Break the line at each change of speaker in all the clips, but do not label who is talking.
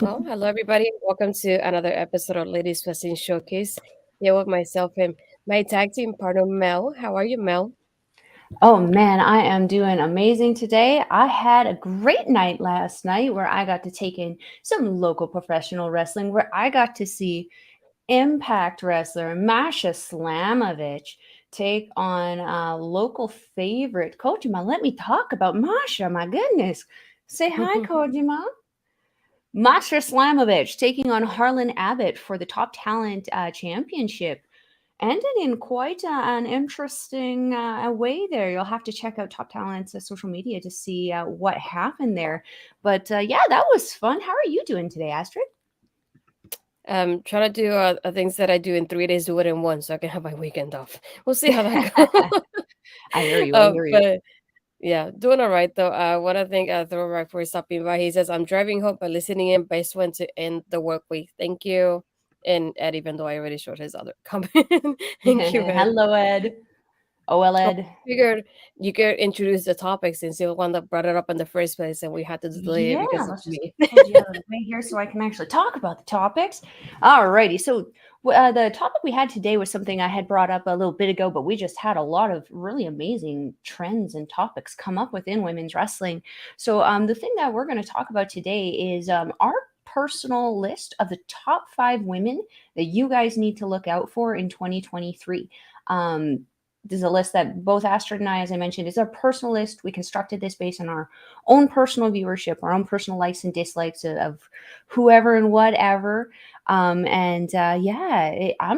Oh, hello everybody. Welcome to another episode of Ladies Wrestling Showcase. Here with myself and my tag team partner Mel. How are you, Mel?
Oh man, I am doing amazing today. I had a great night last night where I got to take in some local professional wrestling, where I got to see Impact wrestler Masha Slamovich take on local favorite Kojima. Let me talk about Masha. My goodness. Say hi, Kojima. Masha Slamovich taking on Harlan Abbott for the Top Talent Championship ended in quite an interesting way there. You'll have to check out Top Talent's social media to see what happened there. But yeah, that was fun. How are you doing today, Astrid?
Trying to do things that I do in 3 days, do it in one, so I can have my weekend off. We'll see how that goes.
I hear you. I hear you.
But yeah, doing all right though. What I think Throwback for stopping by. He says, "I'm driving home, but listening in. Best one to end the work week. Thank you." And Ed, even though I already showed his other comment, thank you, Ed.
Hello, Ed.
Oh,
OLED.
figured you could introduce the topic since you're the one that brought it up in the first place, and we had to delay it
Yeah,
because of
let's just
me.
get you out of the way here so I can actually talk about the topics. Alrighty, so the topic we had today was something I had brought up a little bit ago, but we just had a lot of really amazing trends and topics come up within women's wrestling. So the thing that we're going to talk about today is our personal list of the top 5 women that you guys need to look out for in 2023. This is a list that both Astrid and I, as I mentioned, is our personal list. We constructed this based on our own personal viewership, our own personal likes and dislikes of whoever and whatever. I'm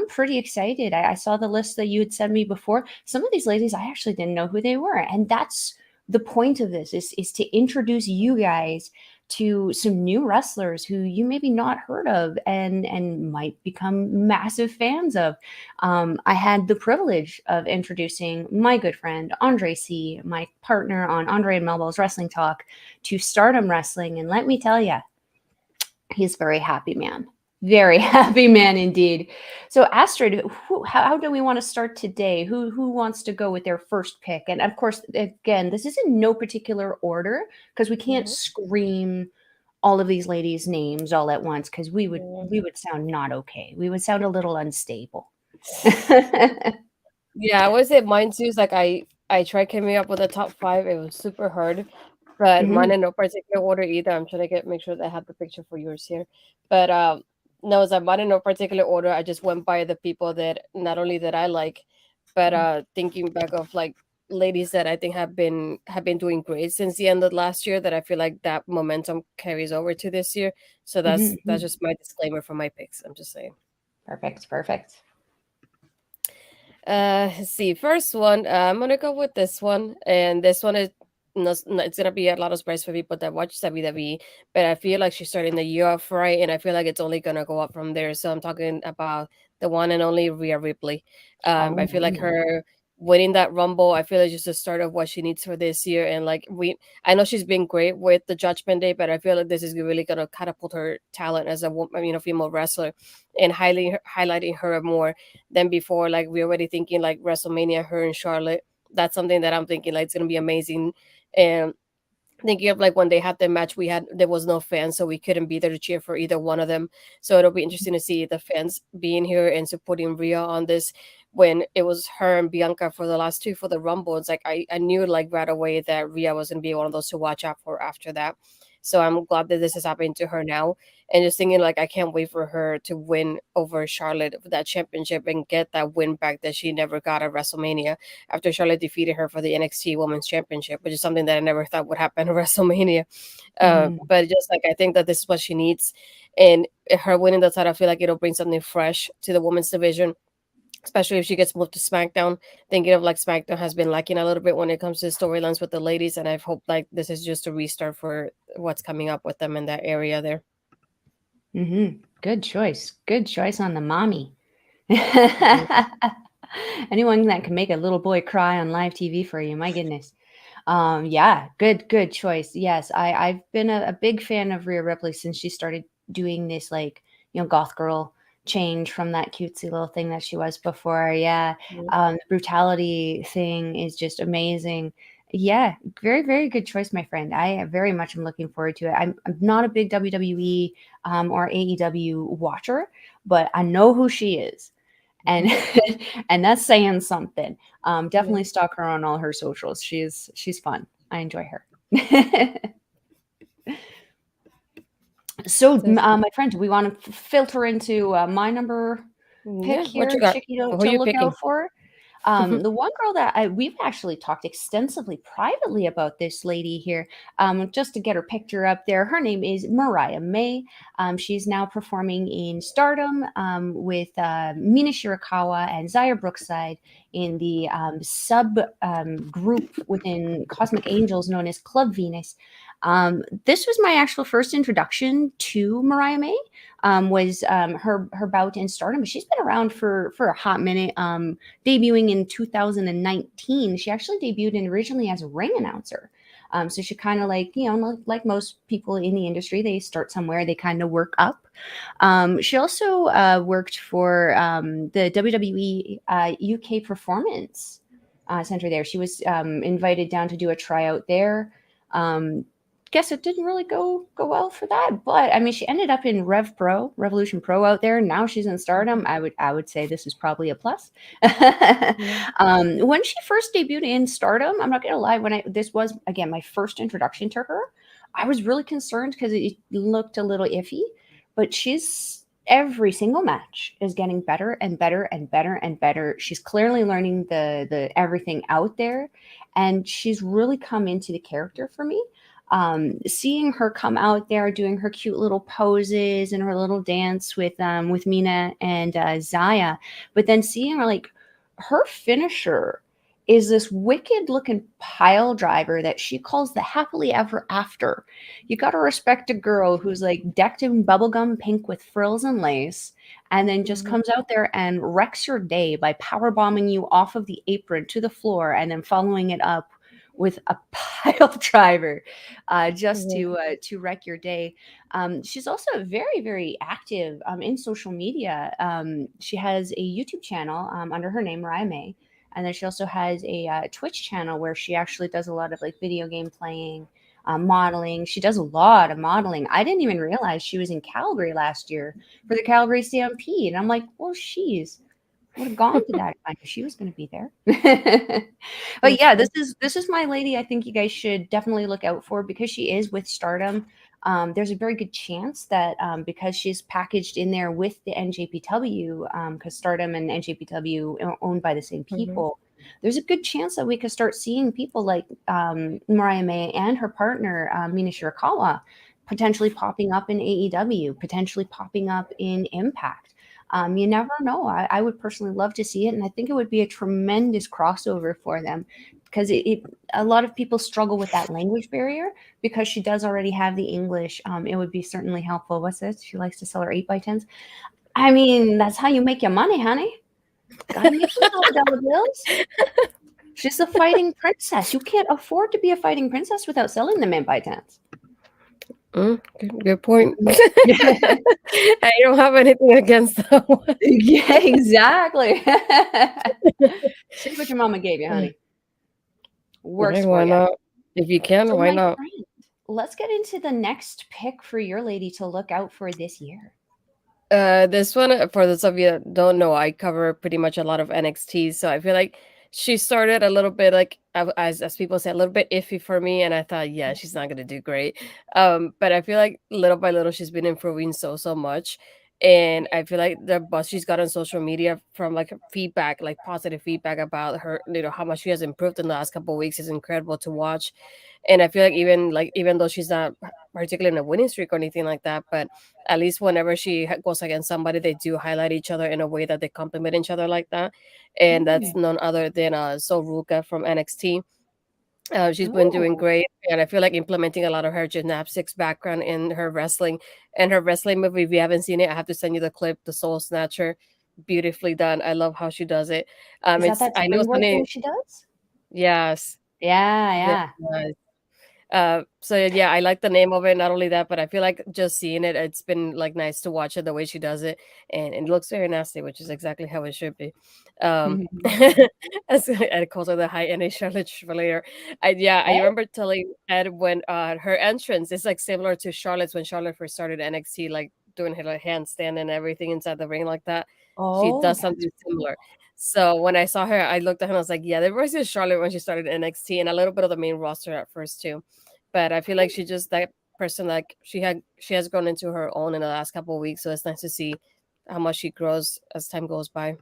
pretty excited. I saw the list that you had sent me before. Some of these ladies, I actually didn't know who they were. And that's the point of this is to introduce you guys to some new wrestlers who you maybe not heard of and might become massive fans of. I had the privilege of introducing my good friend Andre C, my partner on Andre and Melville's Wrestling Talk, to Stardom Wrestling, and let me tell you, he's a very happy man. Very happy man indeed. So, Astrid, how do we want to start today? Who wants to go with their first pick? And of course, again, this is in no particular order because we can't
Mhm.
scream all of these ladies' names all at once because we would
Yeah.
we would sound not okay. We would sound a little unstable.
Yeah, I would say mine too. Is like I tried coming up with a top five. It was super hard, but mine
Mhm,
in no particular order either. I'm trying to make sure that I have the picture for yours here, but no, it's like mine in no particular order. I just went by the people that not only that I like, but
mhm,
thinking back of like ladies that I think have been doing great since the end of last year. That I feel like that momentum carries over to this year. So
mhm,
that's
mhm.
just my disclaimer for my picks. I'm just saying.
Perfect, perfect.
Let's see. First one, I'm gonna go with this one, and this one is it's gonna be a lot of surprise for people that watch WWE, but I feel like she's starting the year off right, and I feel like it's only gonna go up from there. So I'm talking about the one and only Rhea Ripley. I
Oh,
feel like
man.
her winning that Rumble, I feel like just the start of what she needs for this year, and like I know she's been great with the Judgment Day, but I feel like this is really gonna catapult her talent as a woman, female wrestler, and highlighting her more than before. Like we're already thinking like WrestleMania, her and Charlotte. That's something that I'm thinking like it's gonna be amazing. And thinking of like when they had their match, there was no fans, so we couldn't be there to cheer for either one of them. So it'll be interesting to see the fans being here and supporting Rhea on this. When it was her and Bianca for the last two for the Rumble, it's like I knew like right away that Rhea was gonna be one of those to watch out for after that. So I'm glad that this is happening to her now, and just thinking like I can't wait for her to win over Charlotte for that championship and get that win back that she never got at WrestleMania after Charlotte defeated her for the NXT Women's Championship, which is something that I never thought would happen at WrestleMania.
Mhm.
But just like I think that this is what she needs, and her winning the title, I feel like it'll bring something fresh to the women's division. Especially if she gets moved to SmackDown, thinking of like SmackDown has been lacking a little bit when it comes to storylines with the ladies, and I've hoped like this is just a restart for what's coming up with them in that area there.
Mhm. Good choice. Good choice on the mommy.
Mhm.
Anyone that can make a little boy cry on live TV for you, my goodness. Yeah, good choice. Yes, I've been a big fan of Rhea Ripley since she started doing this like, goth girl change from that cutesy little thing that she was before. Yeah. The brutality thing is just amazing. Yeah, very, very good choice, my friend. I very much am looking forward to it. I'm not a big WWE or AEW watcher, but I know who she is, and and that's saying something.
Yeah.
Definitely stalk her on all her socials. She's fun. I enjoy her. So,
So,
my friend, do we want to filter into my number pick
yeah, what you
here,
got?
Chicky,
Who are
to
you
look out
picking?
for? The one girl that we've actually talked extensively privately about this lady here, just to get her picture up there. Her name is Mariah May. She's now performing in Stardom with Mina Shirakawa and Zaya Brookside in the sub group within Cosmic Angels known as Club Venus. This was my actual first introduction to Mariah May. Was her bout in Stardom, but she's been around for a hot minute. Debuting in 2019. She actually debuted in originally as a ring announcer. So she kind of like, like most people in the industry, they start somewhere, they kind of work up. She also worked for the WWE UK Performance Center there. She was invited down to do a tryout there. Um, guess it didn't really go well for that, but I mean, she ended up in Revolution Pro out there. Now she's in Stardom. I would say this is probably a plus.
Yeah.
When she first debuted in Stardom, I'm not gonna lie, when this was again my first introduction to her, I was really concerned because it looked a little iffy, but she's every single match is getting better and better and better and better. She's clearly learning the everything out there, and she's really come into the character for me. Seeing her come out there doing her cute little poses and her little dance with Mina and Zaya, but then seeing her like her finisher is this wicked looking pile driver that she calls the happily ever after. You got to respect a girl who's like decked in bubblegum pink with frills and lace and then just
Mhm.
comes out there and wrecks your day by power bombing you off of the apron to the floor and then following it up with a pile driver just
Yeah.
to wreck your day. She's also very, very active in social media. She has a YouTube channel under her name, Mariah May. And then she also has a Twitch channel where she actually does a lot of like video game playing, modeling. She does a lot of modeling. I didn't even realize she was in Calgary last year for the Calgary Stampede. And I'm like, well, she's would have gone to that if I knew she was going to be there. But
That's
yeah,
true.
this is my lady. I think you guys should definitely look out for because she is with Stardom. There's a very good chance that because she's packaged in there with the NJPW, because Stardom and NJPW are owned by the same
Mhm.
people, there's a good chance that we could start seeing people like Mariah May and her partner Mina Shirakawa potentially popping up in AEW, potentially popping up in Impact. You never know. I would personally love to see it, and I think it would be a tremendous crossover for them because a lot of people struggle with that language barrier. Because she does already have the English, it would be certainly helpful. What's this? She likes to sell her 8x10s. I mean, that's how you make your money, honey. Got to make those dollar bills. She's a fighting princess. You can't afford to be a fighting princess without selling them 8x10s.
Good point. I don't have anything against that one.
Yeah, exactly. Take what your mama gave you, honey.
Right,
Works for
why
you.
not? If you can,
So,
why
my
not?
friend, let's get into the next pick for your lady to look out for this year.
This one, for those of you that don't know, I cover pretty much a lot of NXT, so I feel like she started a little bit like as people say, a little bit iffy for me, and I thought, yeah, she's not gonna do great. But I feel like little by little she's been improving so much, and I feel like the buzz she's got on social media from like feedback, like positive feedback about her, how much she has improved in the last couple of weeks is incredible to watch. And I feel like even though she's not particularly in a winning streak or anything like that, but at least whenever she goes against somebody, they do highlight each other in a way that they complement each other like that. And that's
Mm.
none other than Sol Ruka from NXT. She's been doing
Oh,
great, and I feel like implementing a lot of her gymnastics background in her wrestling. And her wrestling movie, if you haven't seen it, I have to send you the clip, The Soul Snatcher. Beautifully done. I love how she does it.
is that
It's
that
I know it's
springboard thing
funny.
she does?
Yes,
Yeah,
very
yeah.
nice. So yeah, I like the name of it. Not only that, but I feel like just seeing it, it's been like nice to watch it the way she does it, and it looks very nasty, which is exactly how it should be. As Ed calls her the high energy Charlotte Flair. I
Right?
remember telling Ed when her entrance is like similar to Charlotte's when Charlotte first started NXT, like doing her like handstand and everything inside the ring like that. She
Oh,
does
that's
something similar. So when I saw her, I looked at her and I was like, yeah, there was this Charlotte when she started NXT and a little bit of the main roster at first too. But I feel like she just that person like she has grown into her own in the last couple of weeks. So it's nice to see how much she grows as time goes by.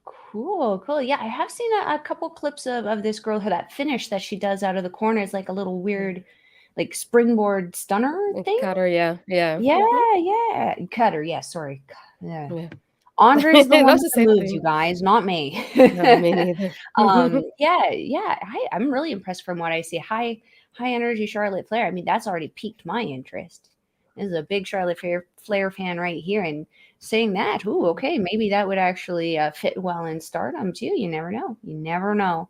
cool, cool. Yeah, I have seen a couple clips of this girl, her that finish that she does out of the corner is like a little weird, like springboard stunner
And
thing.
Cutter, yeah, yeah,
Yeah, yeah. Cutter, yeah, sorry. Yeah.
yeah.
Andre's the one
That's
with
the
the
same
moves,
thing.
you guys, not me.
No, me neither.
Yeah, yeah. I'm really impressed from what I see. High energy Charlotte Flair. I mean, that's already piqued my interest. This is a big Flair fan right here, and saying that, ooh, okay, maybe that would actually fit well in Stardom too. You never know. You never know.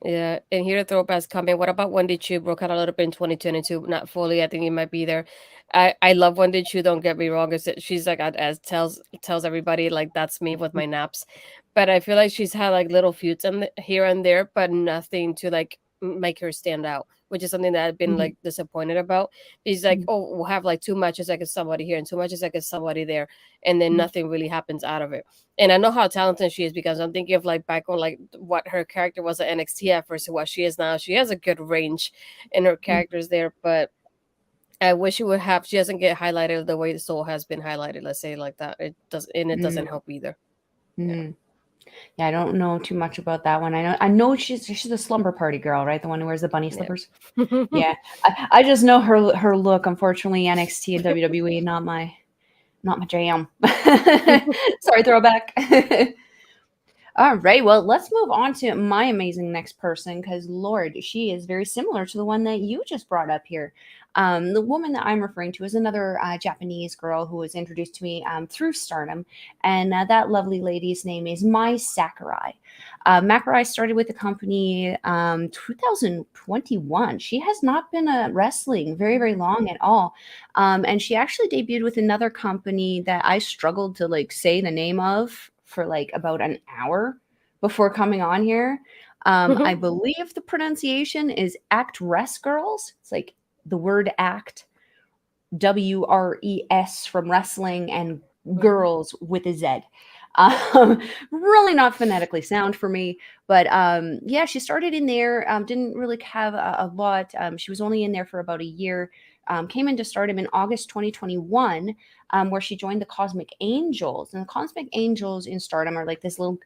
Yeah, and here the throwbacks coming. What about Wendy Chu? Broke out a little bit in 2022, not fully. I think it might be there. I love Wendy Chu. Don't get me wrong. She's like as tells everybody like that's me with my naps, but I feel like she's had like little feuds here and there, but nothing to like make her stand out. Which is something that I've been
Mhm,
like disappointed about. He's like,
mhm,
oh, we'll have like two matches like somebody here and two matches like somebody there, and then
mhm,
nothing really happens out of it. And I know how talented she is because I'm thinking of like back on like what her character was at NXT at first to what she is now. She has a good range in her
mhm,
characters there, but I wish she would have. She doesn't get highlighted the way the soul has been highlighted. Let's say it like that. It does, and it doesn't
mhm,
help either. Yeah,
mhm. Yeah, I don't know too much about that one. I know she's a slumber party girl, right? The one who wears the bunny
yeah.
slippers. Yeah, I just know her look. Unfortunately, NXT and WWE not my jam. Sorry, throwback. All right, well, let's move on to my amazing next person because, Lord, she is very similar to the one that you just brought up here. The woman that I'm referring to is another Japanese girl who was introduced to me through Stardom, and that lovely lady's name is Mai Sakurai. Sakurai started with the company 2021. She has not been wrestling very, very long at all, and she actually debuted with another company that I struggled to like say the name of for like about an hour before coming on here. I believe the pronunciation is Act Res Girls. It's like the word act, WRES from wrestling, and girls with a Z. Really not phonetically sound for me, but yeah, she started in there. Didn't really have a lot. She was only in there for about a year. Came into Stardom in August 2021, where she joined the Cosmic Angels. And the Cosmic Angels in Stardom are like this little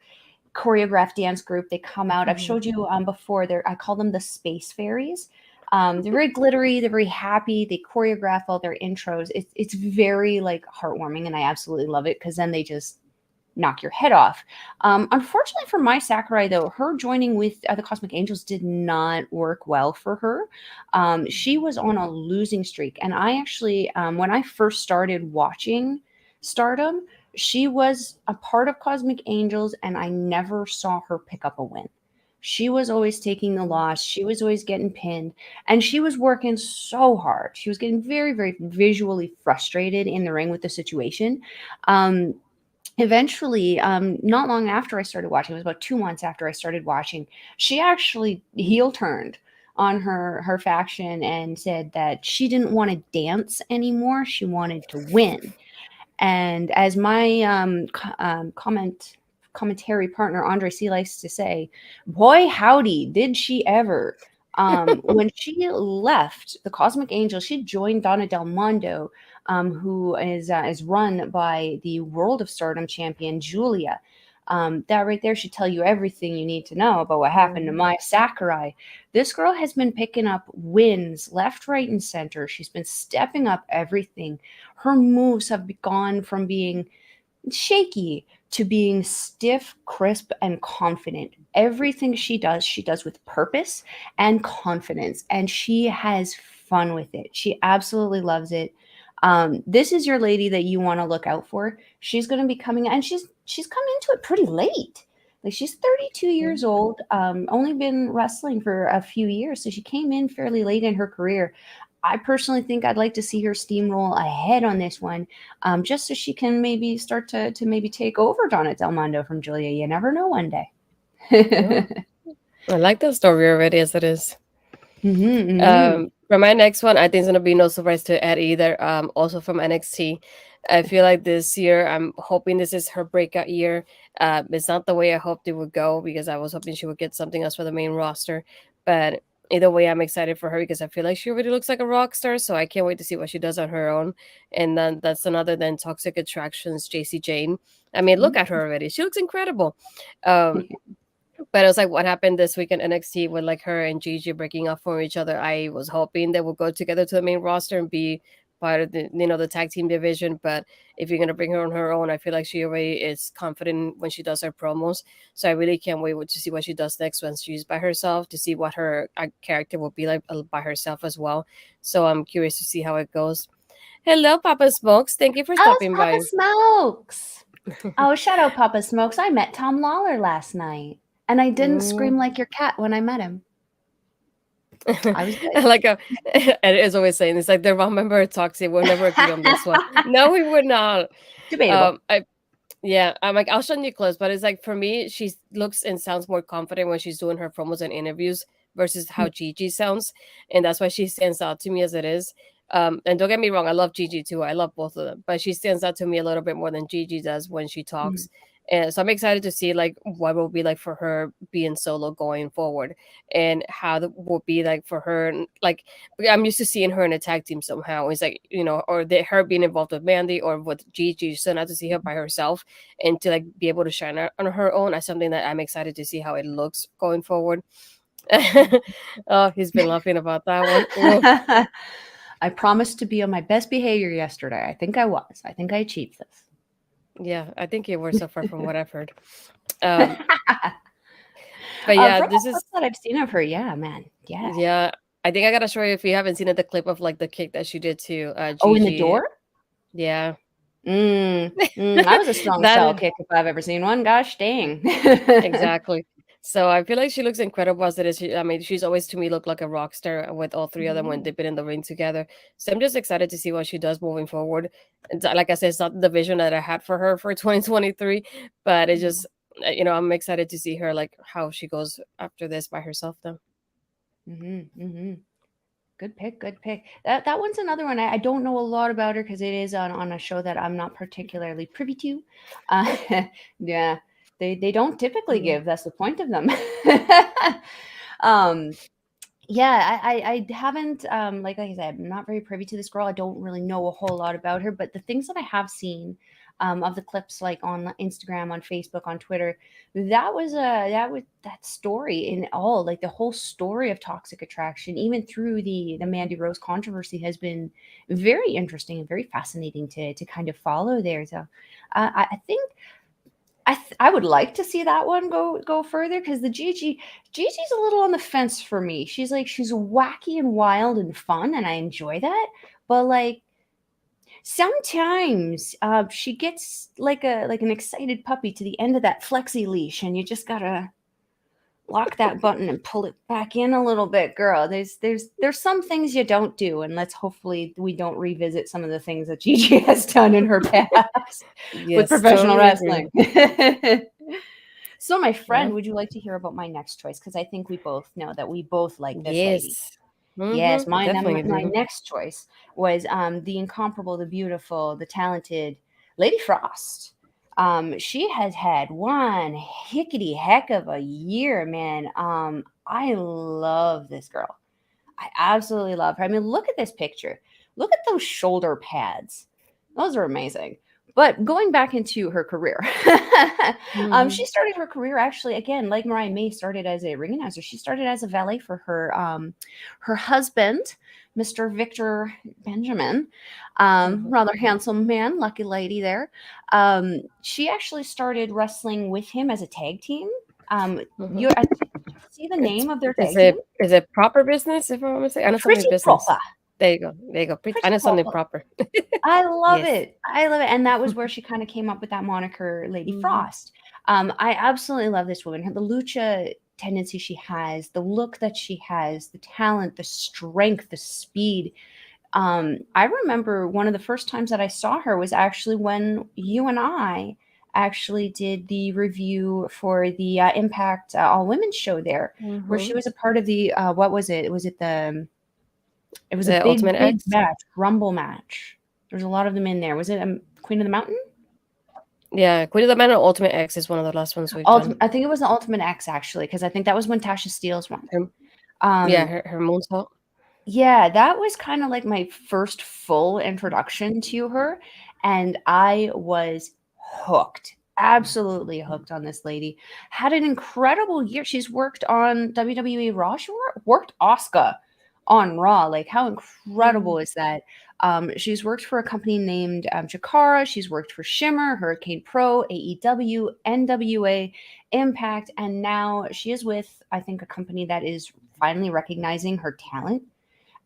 choreographed dance group. They come out. I've showed you before. I call them the Space Fairies. They're very glittery. They're very happy. They choreograph all their intros. It's very like heartwarming, and I absolutely love it because then they just knock your head off. Unfortunately for Mai Sakurai, though, her joining with the Cosmic Angels did not work well for her. She was on a losing streak, and I actually, when I first started watching Stardom, she was a part of Cosmic Angels, and I never saw her pick up a win. She was always taking the loss. She was always getting pinned, and she was working so hard. She was getting very, very visually frustrated in the ring with the situation. Um, Eventually, not long after I started watching, it was about 2 months after I started watching, she actually heel turned on her faction and said that she didn't want to dance anymore. She wanted to win. And as my commentary partner Andre C likes to say, "Boy, howdy, did she ever!" When she left the Cosmic Angel, she joined Donna Del Mondo, who is run by the World of Stardom champion Julia. That right there should tell you everything you need to know about what happened to Mai Sakurai. This girl has been picking up wins left, right, and center. She's been stepping up everything. Her moves have gone from being shaky to being stiff, crisp, and confident. Everything she does with purpose and confidence, and she has fun with it. She absolutely loves it. This is your lady that you want to look out for. She's going to be coming, and she's come into it pretty late. Like she's 32
Yeah.
years old, only been wrestling for a few years, so she came in fairly late in her career. I personally think I'd like to see her steamroll ahead on this one, just so she can maybe start to maybe take over Donna Del Mondo from Julia. You never know one day.
Oh, I like that story already as it is.
Mm-hmm.
For my next one, I think it's gonna be no surprise to Ed either. Also from NXT. I feel like this year, I'm hoping this is her breakout year. It's not the way I hoped it would go because I was hoping she would get something else for the main roster. But either way, I'm excited for her because I feel like she already looks like a rock star. So I can't wait to see what she does on her own. And then that's another than Toxic Attractions, JC Jane. I mean, look at her already. She looks incredible. Um, but it was like what happened this week in NXT with like her and Gigi breaking up from each other. I was hoping they would go together to the main roster and be part of the the tag team division. But if you're gonna bring her on her own, I feel like she already is confident when she does her promos. So I really can't wait to see what she does next when she's by herself, to see what her character will be like by herself as well. So I'm curious to see how it goes. Hello, Papa Smokes. Thank you for
Oh, it's
stopping
Papa
by.
Smokes. Oh, shout out Papa Smokes. I met Tom Lawler last night, and I didn't
Mm.
scream like your cat when I met him. I was good.
Like Ed is always saying, it's like the wrong member of Toxic. We'll never agree on this one. No, we would not.
Debatable.
I Yeah, I'm like I'll show you close, but it's like for me, she looks and sounds more confident when she's doing her promos and interviews versus how Gigi sounds, and that's why she stands out to me as it is. And don't get me wrong, I love Gigi too. I love both of them, but she stands out to me a little bit more than Gigi does when she
Mhm.
talks. And so I'm excited to see like what will be like for her being solo going forward, and how that will be like for her. Like I'm used to seeing her in a tag team somehow. It's like or her being involved with Mandy or with Gigi. So not to see her by herself and to like be able to shine on her own as something that I'm excited to see how it looks going forward. Oh, he's been laughing about that one. Oh,
I promised to be on my best behavior yesterday. I think I was. I think I achieved
yeah, I think you were so far from
this.
what I've heard. Um, but yeah,
From the
this is
clips that I've seen of her, yeah, man, yeah.
yeah. I think I gotta show you if you haven't seen it, the clip of like the kick that she did to
Oh, in the
Gigi.
door?
Yeah,
That was a strong
that
shell kick if I've ever seen one. Gosh dang.
exactly. So I feel like she looks incredible as it is. I mean, she's always to me looked like a rock star with all three of them when
Mhm,
they've been in the ring together. So I'm just excited to see what she does moving forward. Like I said, it's not the vision that I had for her for 2023, but it
mhm,
just I'm excited to see her like how she goes after this by herself though.
mhm. Good pick, good pick. That one's another one. I don't know a lot about her because it is on a show that I'm not particularly privy to. Uh, yeah, they don't typically
Yeah.
give. That's the point of them. um, yeah, I haven't like I said, I'm not very privy to this girl. I don't really know a whole lot about her, but the things that I have seen of the clips like on Instagram, on Facebook, on Twitter, that story in all, like the whole story of Toxic Attraction, even through the Mandy Rose controversy, has been very interesting and very fascinating to kind of follow there. So I think I would like to see that one go further because the Gigi's a little on the fence for me. She's wacky and wild and fun, and I enjoy that. But like sometimes she gets like an excited puppy to the end of that flexi leash, and you just gotta lock that button and pull it back in a little bit, girl. There's some things you don't do, and let's hopefully we don't revisit some of the things that Gigi has done in her past with
Yes,
professional
totally agree.
wrestling. So, my
Yeah.
friend, would you like to hear about my next choice? Because I think we both know that we both like this lady.
Yes.
Yes,
Definitely
my
do.
next choice was the incomparable, the beautiful, the talented Lady Frost. She has had one hickety heck of a year, man. I love this girl. I absolutely love her. I mean, look at this picture. Look at those shoulder pads. Those are amazing. But going back into her career, she
Mhm.
started her career actually again, like Mariah May started as a ring announcer. She started as a valet for her husband, Mr. Victor Benjamin,
Mhm.
rather handsome man, lucky lady there. She actually started wrestling with him as a tag team.
Mhm.
You see the
It's
name of their
is
tag team?
it proper business, if I'm mistaken? I know something
Pretty
business.
proper.
There you go. There you go. I
Pretty
know something
proper.
proper.
I love
Yes.
it. I love it. And that was where she kind of came up with that moniker, Lady
Mhm.
Frost. I absolutely love this woman. The lucha tendency she has, the look that she has, the talent, the strength, the speed. I remember one of the first times that I saw her was actually when you and I actually did the review for the Impact All Women's show there, where she
Mm-hmm.
was a part of the what was it? Was it the? It was a
The
big,
Ultimate
big
X.
match, Rumble match. There's a lot of them in there. Was it Queen of the Mountain?
Yeah, Queen of the Man and Ultimate X is one of the last ones we've done.
I think it was the Ultimate X actually, because I think that was when Tasha Steelz won.
Her, yeah,
Um,
her moonsault.
Yeah, that was kind of like my first full introduction to her, and I was hooked. Absolutely hooked on this lady. Had an incredible year. She's worked on WWE Raw. She worked Asuka on Raw. Like, how incredible
Mm-hmm.
is that? She's worked for a company named Jakara. She's worked for Shimmer, Hurricane Pro, AEW, NWA, Impact, and now she is with, I think, a company that is finally recognizing her talent,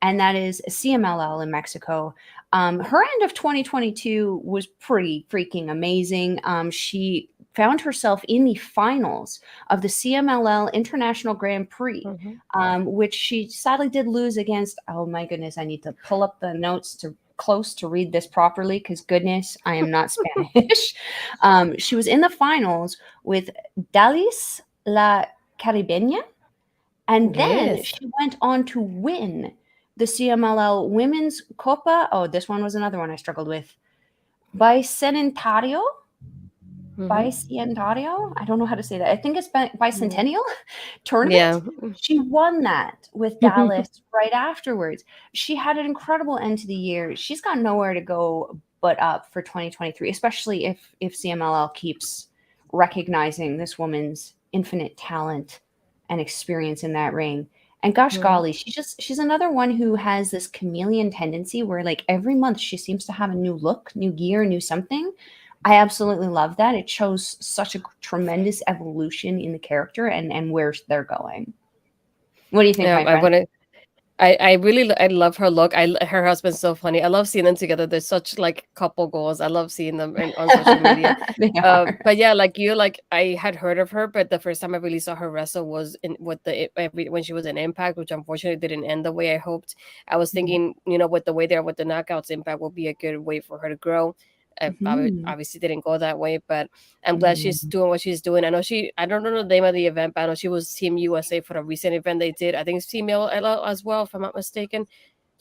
and that is CMLL in Mexico. Her end of 2022 was pretty freaking amazing. She found herself in the finals of the CMLL International Grand Prix,
Mm-hmm.
which she sadly did lose against. Oh my goodness, I need to pull up the notes to close to read this properly because goodness, I am not Spanish. She was in the finals with Dalis La Caribeña, and then
Yes.
she went on to win the CMLL Women's Copa. Oh, this one was another one I struggled with. Bicentenario?
Mm-hmm.
Bicentenario? I don't know how to say that. I think it's
Yeah.
bicentennial
Yeah.
tournament. She won that with Dallas right afterwards. She had an incredible end to the year. She's got nowhere to go but up for 2023, especially if CMLL keeps recognizing this woman's infinite talent and experience in that ring. And gosh
Mhm.
golly, she's another one who has this chameleon tendency where like every month she seems to have a new look, new gear, new something. I absolutely love that. It shows such a tremendous evolution in the character and where they're going. What do you think,
Yeah,
my
I
friend?
want to. I really I love her look. Her husband's so funny. I love seeing them together. They're such like couple goals. I love seeing them on social media.
They are.
But yeah, like you, like I had heard of her, but the first time I really saw her wrestle was in with when she was in Impact, which unfortunately didn't end the way I hoped. I was thinking, with the way there with the knockouts, Impact will be a good way for her to grow.
Mhm.
Obviously didn't go that way, but I'm glad she's
Mhm.
doing what she's doing. I don't know the name of the event, but I know she was Team USA for a recent event they did. I think it's female as well, if I'm not mistaken.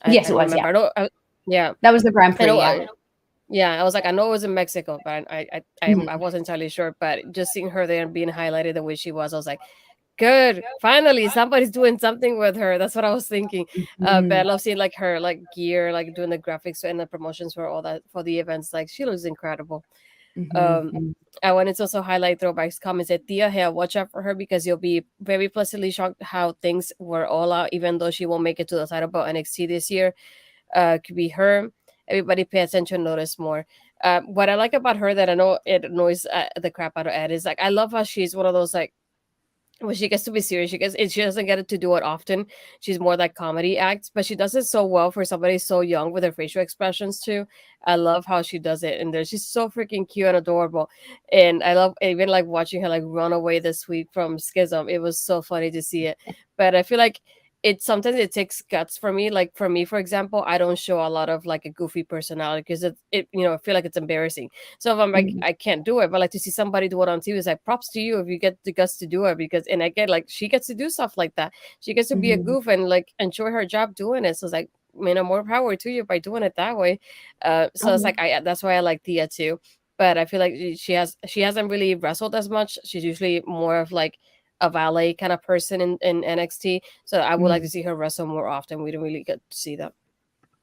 I
Yes, it
don't
was.
remember.
Yeah,
Yeah,
that was the Grand
I
Prix.
know.
Yeah.
Yeah, I was like, I know it was in Mexico, but I
Mhm.
wasn't entirely sure. But just seeing her there and being highlighted the way she was, I was like, good. Finally, somebody's doing something with her. That's what I was thinking. But I
Mhm.
love seeing like her like gear, like doing the graphics and the promotions for all that for the events. Like she looks incredible.
Mhm.
Um,
Mhm.
I wanted to also highlight Throwback's comments that Tia Hale, watch out for her because you'll be very pleasantly shocked how things were all out, even though she won't make it to the title belt NXT this year. Could be her. Everybody pay attention, notice more. What I like about her that I know it annoys the crap out of Ed is like I love how she's one of those like when she gets to be serious, she doesn't get it to do it often. She's more like comedy acts, but she does it so well for somebody so young with her facial expressions too. I love how she does it, and there she's so freaking cute and adorable. And I love even like watching her like run away this week from Schism. It was so funny to see it. But I feel like it sometimes it takes guts for me. Like for me, for example, I don't show a lot of like a goofy personality because I feel like it's embarrassing. So if I'm like,
Mhm.
I can't do it, but like to see somebody do it on TV is like props to you if you get the guts to do it because and I get like she gets to do stuff like that. She gets to be a
Mhm.
goof and like enjoy her job doing it. So it's like, more power to you by doing it that way. So
Oh
it's
yeah.
like I that's why I like Thea too. But I feel like she hasn't really wrestled as much. She's usually more of like a valet kind of person in NXT. So I would like to
Mhm.
see her wrestle more often. We don't really get to see that.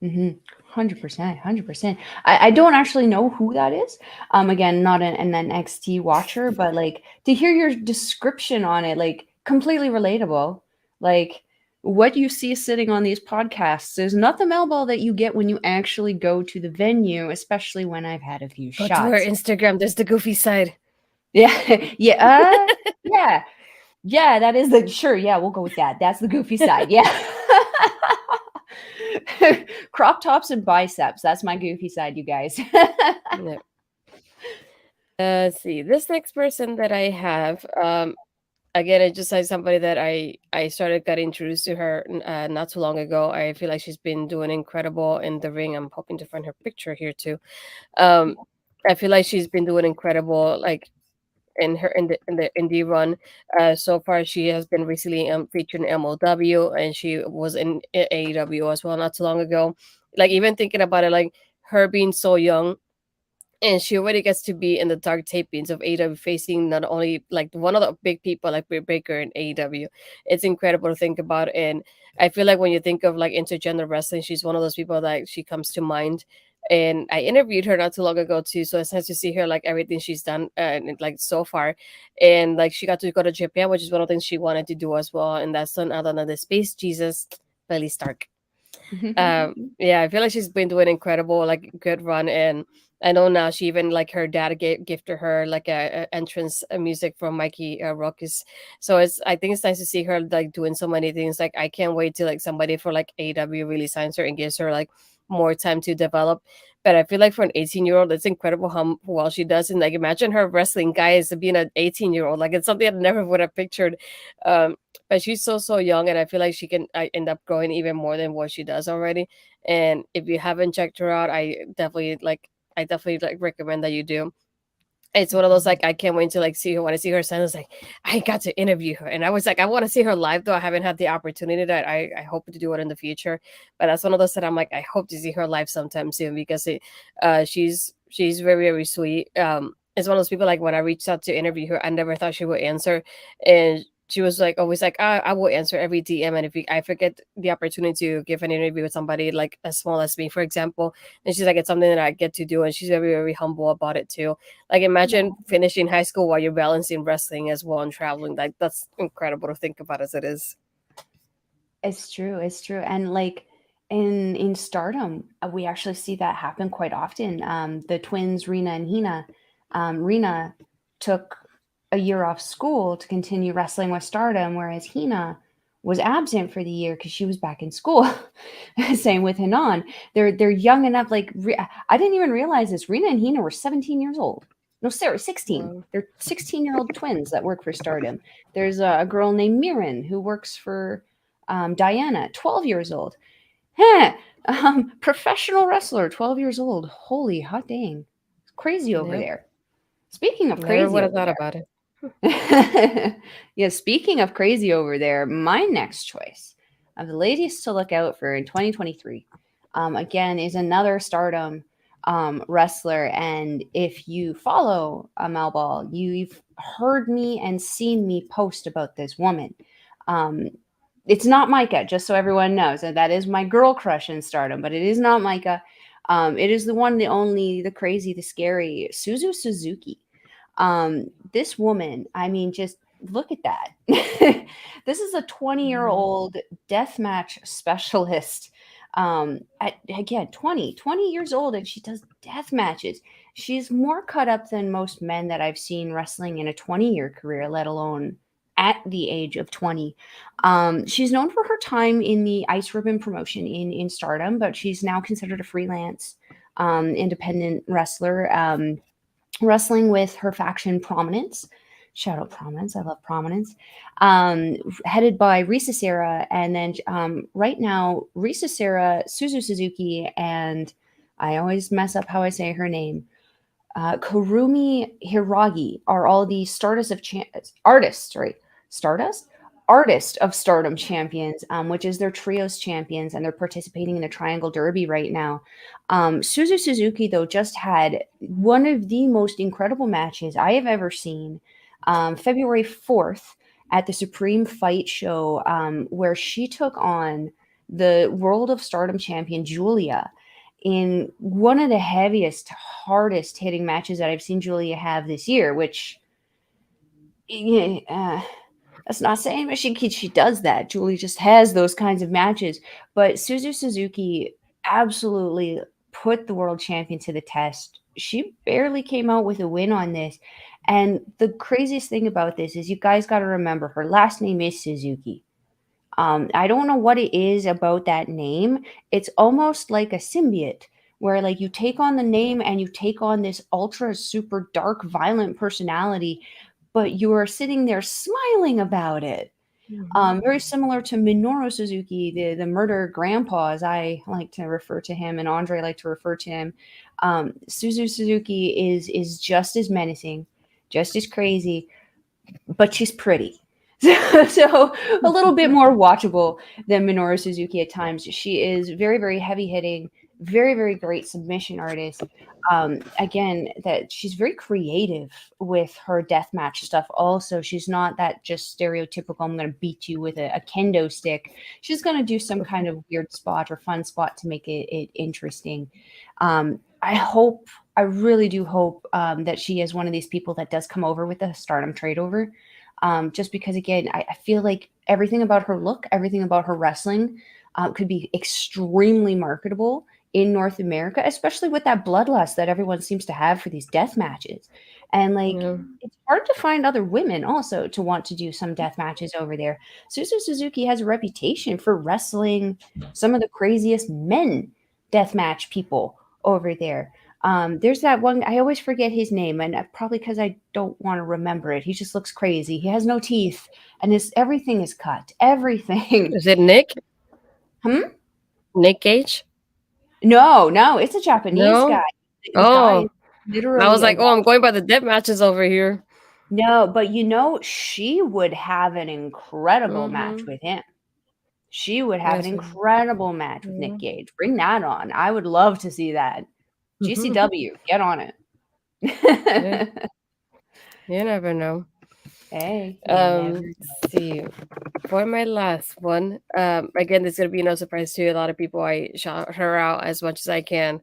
100%, 100%. I don't actually know who that is. Again, not an NXT watcher, but like to hear your description on it, like completely relatable. Like what you see sitting on these podcasts is not the Melball that you get when you actually go to the venue, especially when I've had a few
Go to her
shots.
Instagram. There's the goofy side.
Yeah, yeah, yeah, yeah. That is the sure. Yeah, we'll go with that. That's the goofy side. Yeah. Crop tops and biceps. That's my goofy side, you guys.
Yeah. Let's see. This next person that I have, again, it's just like somebody that I started got introduced to her not too long ago. I feel like she's been doing incredible in the ring. I'm hoping to find her picture here too. Um, I feel like she's been doing incredible, like in her in the indie run. So far, she has been recently featured in MLW, and she was in AEW as well not too long ago. Like even thinking about it, like her being so young and she already gets to be in the dark tapings of AEW, facing not only like one of the big people like Britt Baker in AEW. It's incredible to think about, and I feel like when you think of like intergender wrestling, she's one of those people that she comes to mind. And I interviewed her not too long ago too, so it's nice to see her like everything she's done like so far, and like she got to go to Japan, which is one of the things she wanted to do as well, and that's none other than the Space Jesus, Billy Stark. Yeah, I feel like she's been doing incredible, like good run, and I know now she even like her dad gifted her like a entrance music from Mikey Ruckus. So it's I think it's nice to see her like doing so many things. Like I can't wait till like somebody for like AW really signs her and gives her like more time to develop. But I feel like for an 18-year-old, it's incredible how well she does. And like imagine her wrestling guys being an 18-year-old. Like it's something I never would have pictured. But she's so young, and I feel like she can end up growing even more than what she does already. And if you haven't checked her out, I definitely like recommend that you do. It's one of those like I can't wait to like see her when I see her son. It's like I got to interview her, and I was like I want to see her live though. I haven't had the opportunity that I hope to do it in the future, but that's one of those that I'm like I hope to see her live sometime soon because she's very sweet. It's one of those people like when I reached out to interview her, I never thought she would answer, and she was like always like I will answer every DM, and if I forget the opportunity to give an interview with somebody like as small as me, for example, and she's like it's something that I get to do, and she's very humble about it too. Like imagine finishing high school while you're balancing wrestling as well and traveling. Like that's incredible to think about as it is.
It's true. It's true. And like in Stardom, we actually see that happen quite often. The twins Rena and Hina. Rena took a year off school to continue wrestling with Stardom, whereas Hina was absent for the year because she was back in school. Same with Hanan. They're young enough. Like I didn't even realize this. Rena and Hina were 17 years old. No, sorry, 16.
Wow.
They're 16-year-old twins that work for Stardom. There's a girl named Mirren who works for Diana, 12 years old. Huh. Professional wrestler, 12 years old. Holy hot dang. Crazy over
Yep.
there. Speaking of
Never
crazy
would have
over
thought
there.
about it.
Yeah, speaking of crazy over there, my next choice of the ladies to look out for in 2023, again, is another Stardom wrestler. And if you follow Mel Ball, you've heard me and seen me post about this woman. Um, it's not Micah, just so everyone knows. And that is my girl crush in Stardom, but it is not Micah. It is the one, the only, the crazy, the scary Suzu Suzuki. This woman, I mean, just look at that. This is a 20-year-old
Mhm.
old deathmatch specialist. Again, 20 years old, and she does death matches. She's more cut up than most men that I've seen wrestling in a 20-year career, let alone at the age of 20. She's known for her time in the Ice Ribbon promotion in Stardom, but she's now considered a freelance independent wrestler. Wrestling with her faction Prominence. Shout out Prominence. I love Prominence. Headed by Risa Serra. And then right now, Risa Serra, Suzu Suzuki, and I always mess up how I say her name. Kurumi Hiragi are all the artists, right? Stardust? Artist of Stardom champions, which is their trios champions, and they're participating in a Triangle Derby right now. Suzu Suzuki, though, just had one of the most incredible matches I have ever seen. February 4th at the Supreme Fight Show, where she took on the World of Stardom champion Julia in one of the heaviest, hardest hitting matches that I've seen Julia have this year, which yeah, that's not saying that she does that. Julie just has those kinds of matches. But Suzu Suzuki absolutely put the world champion to the test. She barely came out with a win on this. And the craziest thing about this is you guys got to remember her last name is Suzuki. I don't know what it is about that name. It's almost like a symbiote where like you take on the name and you take on this ultra super dark violent personality, but you are sitting there smiling about it.
Mhm.
Very similar to Minoru Suzuki, the murder grandpa, as I like to refer to him, and Andre like to refer to him. Suzu Suzuki is just as menacing, just as crazy, but she's pretty. So a little bit more watchable than Minoru Suzuki at times. She is very, very heavy hitting, very, very great submission artist. Again, that she's very creative with her deathmatch stuff. Also, she's not that just stereotypical, I'm going to beat you with a kendo stick. She's going to do some kind of weird spot or fun spot to make it interesting. I hope, I really do hope that she is one of these people that does come over with the Stardom trade over. Just because, again, I feel like everything about her look, everything about her wrestling could be extremely marketable in North America, especially with that bloodlust that everyone seems to have for these death matches. And like,
Yeah.
it's hard to find other women also to want to do some death matches over there. Suzu Suzuki has a reputation for wrestling some of the craziest men death match people over there. There's that one, I always forget his name, and probably because I don't want to remember it. He just looks crazy. He has no teeth, and his everything is cut. Everything.
Is it Nick?
Hmm?
Nick Gage?
No, no, it's a Japanese guy.
No.
The guy is
Oh, I was
literally a
like, oh, I'm
wall.
going by the death matches over here.
No, but you know, she would have an incredible match
Mm-hmm.
with him. She would have an
Yes.
incredible match with Nick
Yeah.
Gage. Bring that on. I would love to see that. GCW, get on
Yeah.
it.
You never know.
Hey, you never
Let's see. For my last one, again, this is gonna be no surprise to a lot of people. I shout her out as much as I can.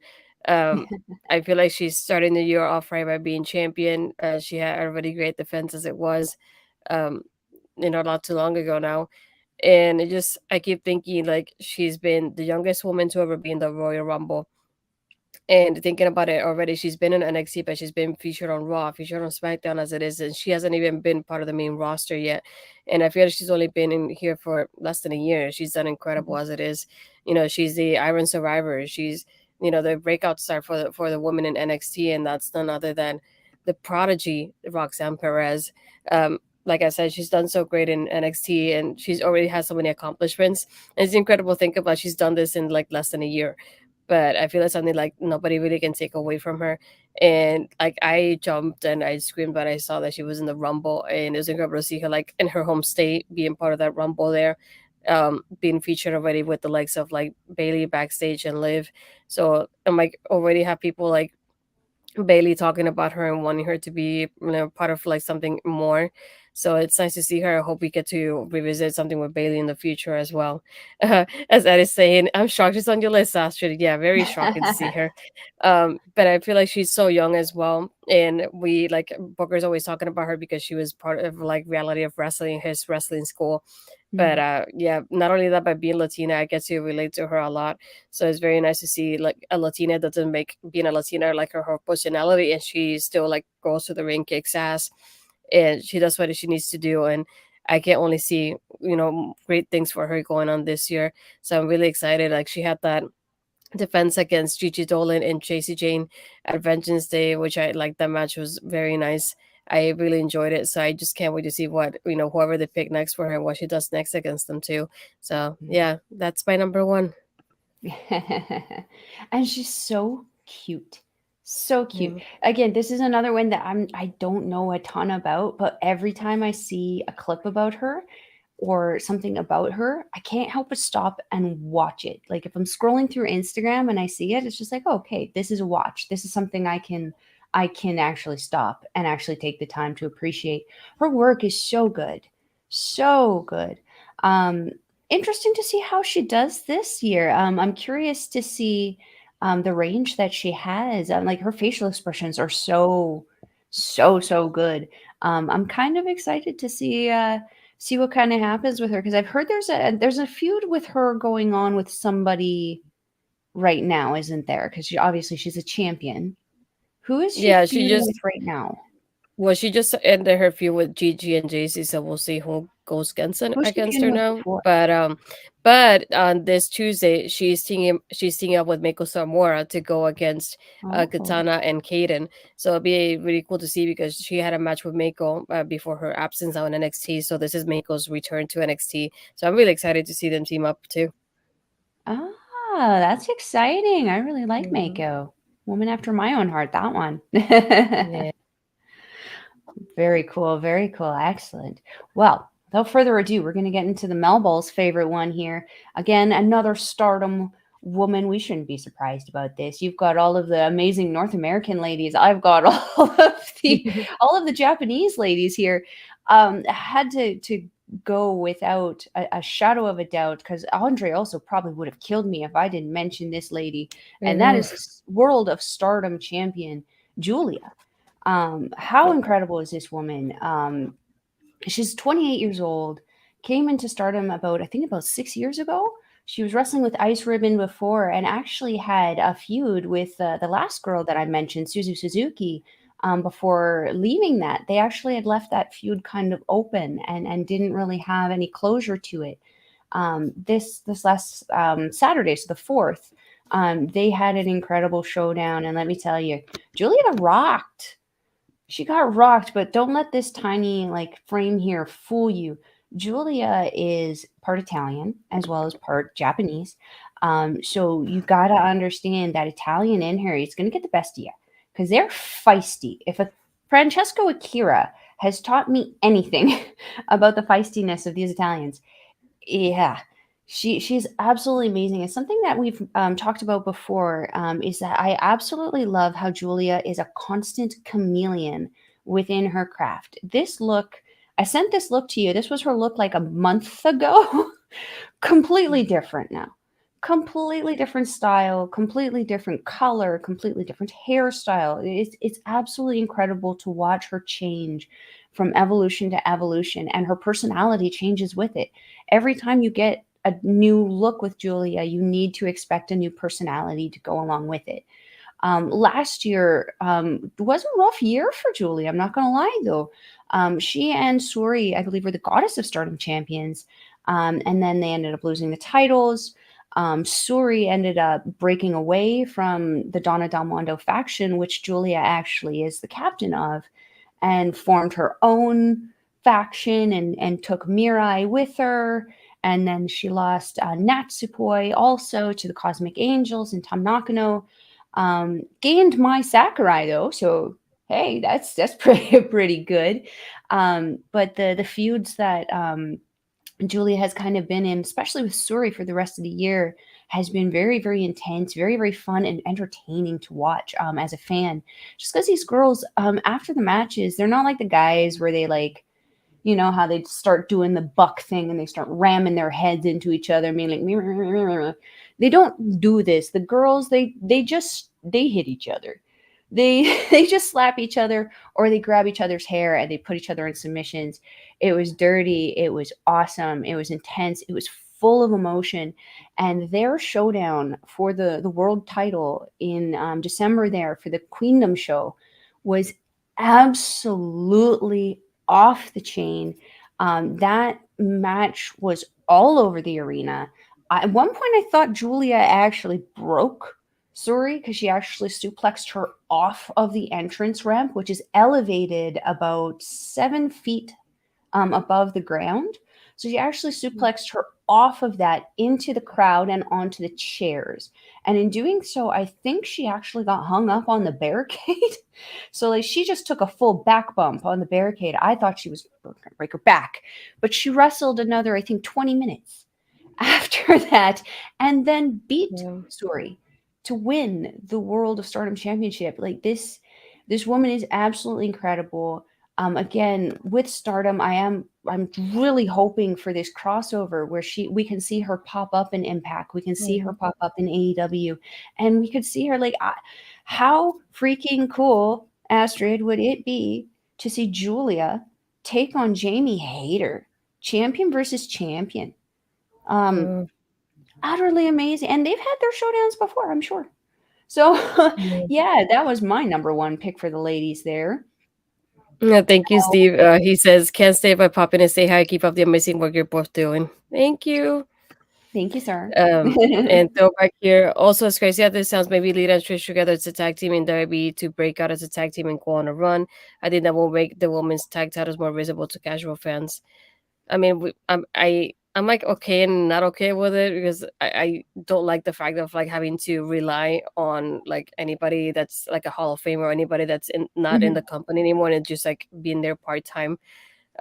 Um, I feel like she's starting the year off right by being champion. She had a really great defense as it was, um, not too long ago now. And it just, I keep thinking like she's been the youngest woman to ever be in the Royal Rumble. And thinking about it already, she's been in NXT, but she's been featured on Raw, featured on SmackDown as it is, and she hasn't even been part of the main roster yet. And I feel like she's only been in here for less than a year. She's done incredible
know.
as it is. She's the Iron Survivor. She's the breakout star for the women in NXT, and that's none other than the prodigy Roxanne Perez. Like I said, she's done so great in NXT, and she's already has so many accomplishments. And it's incredible to think about she's done this in like less than a year, but I feel like something like nobody really can take away from her. And like I jumped and I screamed when I saw that she was in the Rumble, and it was incredible to see her like in her home state being part of that Rumble there, being featured already with the likes of like Bailey backstage and Liv. So I'm like already have people like Bailey talking about her and wanting her to be, part of like something more. So it's nice to see her. I hope we get to revisit something with Bailey in the future as well. As Ed is saying, I'm shocked she's on your list, Astrid. Yeah, very shocking to see her. But I feel like she's so young as well. And we like Booker's always talking about her because she was part of like reality of wrestling, his wrestling school. But
Mhm.
yeah, not only that, by being Latina, I get to relate to her a lot. So it's very nice to see like a Latina that doesn't make being a Latina like her personality, and she still like goes to the ring, kicks ass, and she does what she needs to do. And I can only see great things for her going on this year. So I'm really excited. Like she had that defense against Gigi Dolan and Chasey Jane at Vengeance Day, which I like. That match was very nice. I really enjoyed it. So I just can't wait to see what whoever they pick next for her and what she does next against them too. So yeah, that's my number one.
And she's so cute. So cute.
Yeah.
Again, this is another one that I don't know a ton about, but every time I see a clip about her or something about her, I can't help but stop and watch it. Like if I'm scrolling through Instagram and I see it, it's just like, oh, okay, this is a watch. This is something I can actually stop and actually take the time to appreciate. Her work is so good. So good. Um Interesting to see how she does this year. I'm curious to see the range that she has. Like her facial expressions are so, so, so good. I'm kind of excited to see what kind of happens with her because I've heard there's a feud with her going on with somebody right now, isn't there? Because obviously she's a champion. Who is she
Yeah, she
feuding
just
with right now?
Well, she just ended her feud with Gigi and JC, so we'll see who goes
Who's she
against
feuding
her
with
now.
before?
But on this Tuesday, she's teaming up with Meiko Samura to go against
Oh.
Katana and Kaden. So it'll be really cool to see because she had a match with Meiko before her absence on NXT. So this is Meiko's return to NXT. So I'm really excited to see them team up too.
Ah, that's exciting. I really like
Mhm.
Mako. Woman after my own heart, that one.
Yeah.
Very cool, very cool. Excellent. Well, without further ado, we're going to get into the Melball's favorite one here. Again, another stardom woman. We shouldn't be surprised about this. You've got all of the amazing North American ladies. I've got all of the Japanese ladies here. Had to go without a shadow of a doubt because Andre also probably would have killed me if I didn't mention this lady, and that
Mhm.
is this World of Stardom champion, Julia. How incredible is this woman? She's 28 years old, came into stardom about, I think, about 6 years ago. She was wrestling with Ice Ribbon before and actually had a feud with the last girl that I mentioned, Suzu Suzuki. Before leaving that, they actually had left that feud kind of open and didn't really have any closure to it. This last Saturday, so the fourth, they had an incredible showdown, and let me tell you, Julia rocked. She got rocked, but don't let this tiny like frame here fool you. Julia is part Italian as well as part Japanese. So you gotta understand that Italian in her is gonna get the best of you because they're feisty. If a Francesco Akira has taught me anything about the feistiness of these Italians, yeah, she's absolutely amazing. It's something that we've talked about before. Is that I absolutely love how Julia is a constant chameleon within her craft. This look, I sent this look to you. This was her look like a month ago. Completely different now. Completely different style, completely different color, completely different hairstyle. It's absolutely incredible to watch her change from evolution to evolution, and her personality changes with it. Every time you get a new look with Julia, you need to expect a new personality to go along with it. Last year was a rough year for Julie. I'm not going to lie, though. She and Suri, I believe, were the Goddess of Stardom champions. And then they ended up losing the titles. Suri ended up breaking away from the Donna Del Mondo faction, which Julia actually is the captain of, and formed her own faction and took Mirai with her. And then she lost Natsupoi also to the Cosmic Angels and Tam Nakano. Gained my Sakurai though, so hey, that's pretty good. But the feuds that Julia has kind of been in, especially with Suri for the rest of the year, has been very, very intense, very, very fun and entertaining to watch as a fan. Just because these girls, after the matches, they're not like the guys where they like, you know, how they start doing the buck thing and they start ramming their heads into each other, being like, "Meh, meh, meh, meh, meh." They don't do this. The girls, they hit each other. They they just slap each other or they grab each other's hair and they put each other in submissions. It was dirty. It was awesome. It was intense. It was full of emotion. And their showdown for the world title in December there for the Queendom show was absolutely off the chain. That match was all over the arena. At one point, I thought Julia actually broke Suri because she actually suplexed her off of the entrance ramp, which is elevated about 7 feet above the ground. So she actually suplexed her off of that into the crowd and onto the chairs. And in doing so, I think she actually got hung up on the barricade. So like she just took a full back bump on the barricade. I thought she was going to break her back, but she wrestled another, I think, 20 minutes after that, and then beat
Yeah.
Suri to win the World of Stardom Championship. Like this woman is absolutely incredible. Again, with Stardom, I'm really hoping for this crossover where we can see her pop up in Impact, we can see her
Mhm.
pop up in AEW, and we could see her like how freaking cool, Astrid, would it be to see Julia take on Jamie Hayter, champion versus champion? Um,
Mhm.
Utterly amazing, and they've had their showdowns before, I'm sure. So,
Yeah.
yeah, that was my number one pick for the ladies there.
Yeah, thank you,
Oh,
Steve. He says, "Can't stay by popping and say hi. Keep up the amazing work you're both doing." Thank you.
thank you, sir.
And throwback here. Also, as crazy as this sounds, maybe Lita and Trish together as a tag team in WWE to break out as a tag team and go on a run. I think that will make the women's tag titles more visible to casual fans. I mean, I'm like okay and not okay with it because I don't like the fact of like having to rely on like anybody that's like a Hall of Famer or anybody that's not in
Mhm,
the company anymore and just like being there part time.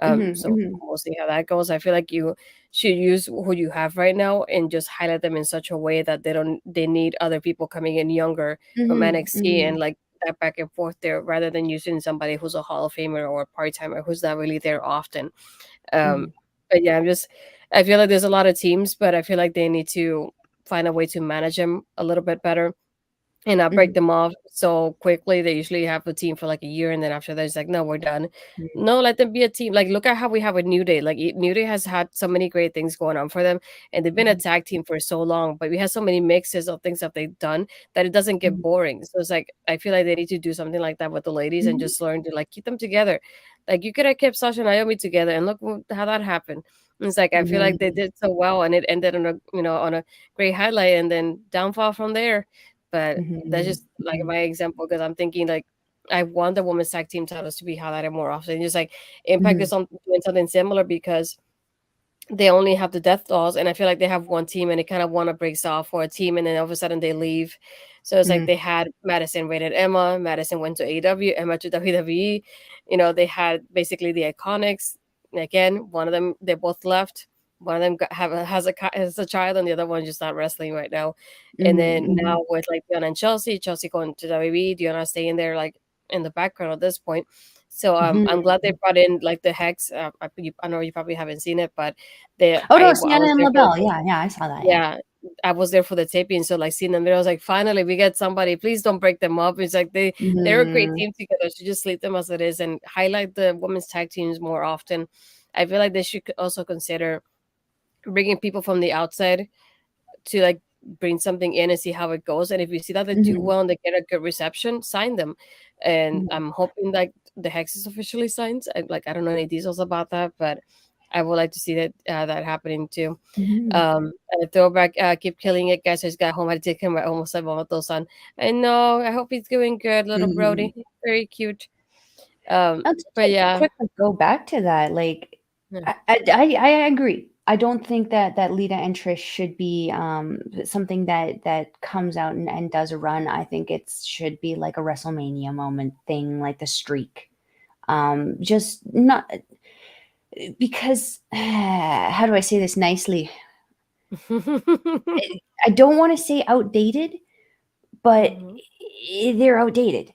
mhm,
So
mhm,
we'll see how that goes. I feel like you should use who you have right now and just highlight them in such a way that they need other people coming in younger from
mhm,
NXT and
mhm,
like that back and forth there rather than using somebody who's a Hall of Famer or a part timer who's not really there often. Um,
mhm,
but yeah, I feel like there's a lot of teams, but I feel like they need to find a way to manage them a little bit better and not break
mhm,
them off so quickly. They usually have a team for like a year, and then after that, it's like, no, we're done.
mhm,
No, let them be a team. Like, look at how we have with New Day. Like, New Day has had so many great things going on for them, and they've been a
mhm,
tag team for so long. But we have so many mixes of things that they've done that it doesn't get
mhm,
boring. So it's like I feel like they need to do something like that with the ladies and
mhm,
just learn to like keep them together. Like you could have kept Sasha and Naomi together, and look how that happened. It's like I feel like they
mhm,
did so well, and it ended on a on a great highlight, and then downfall from there. But that's
mhm,
just like
mhm,
my example because I'm thinking like I want the women's tag team titles to be highlighted more often. Just like Impact
mhm,
is doing something similar because they only have the death dolls and I feel like they have one team and they kind of want to break off for a team and then all of a sudden they leave. So it's like
mhm,
they had Madison rated Emma, Madison went to AEW, Emma to WWE. They had basically the Iconics. Again, one of them they both left. One of them has a child and the other one just not wrestling right now. And
mhm,
then now
mhm,
with like Diona and Chelsea going to WWE, Diona staying there like in the background at this point. So I'm
mhm.
glad they brought in like the Hex. I know you probably haven't seen it, but
Oh, no,
I
Sienna
was
and
there for
LaBelle. Yeah, yeah, I saw that, yeah.
yeah, I was there for the taping, so, like, seeing them there, I was like, "Finally, we get somebody, please don't break them up." It's like they're a great
Mhm,
team together, so just leave them as it is and highlight the women's tag teams more often. I feel like they should also consider bringing people from the outside to like bring something in and see how it goes. And if you see that they do
mhm,
well and they get a good reception, sign them. And
mhm,
I'm hoping that the Hex is officially signed. I don't know any details about that, but I would like to see that happening too.
mhm,
And a throwback, keep killing it, guys. I just got home. I did him. I almost said Momoto-san. I know. I hope he's doing good, little Brody.
mhm.
He's very cute.
Just
But
to
yeah,
quickly go back to that, like,
yeah.
I agree. I don't think that Lita and Trish should be something that comes out and does a run. I think it should be like a WrestleMania moment thing, like the streak. Just not because how do I say this nicely? I don't want to say outdated, but
Mhm.
they're outdated.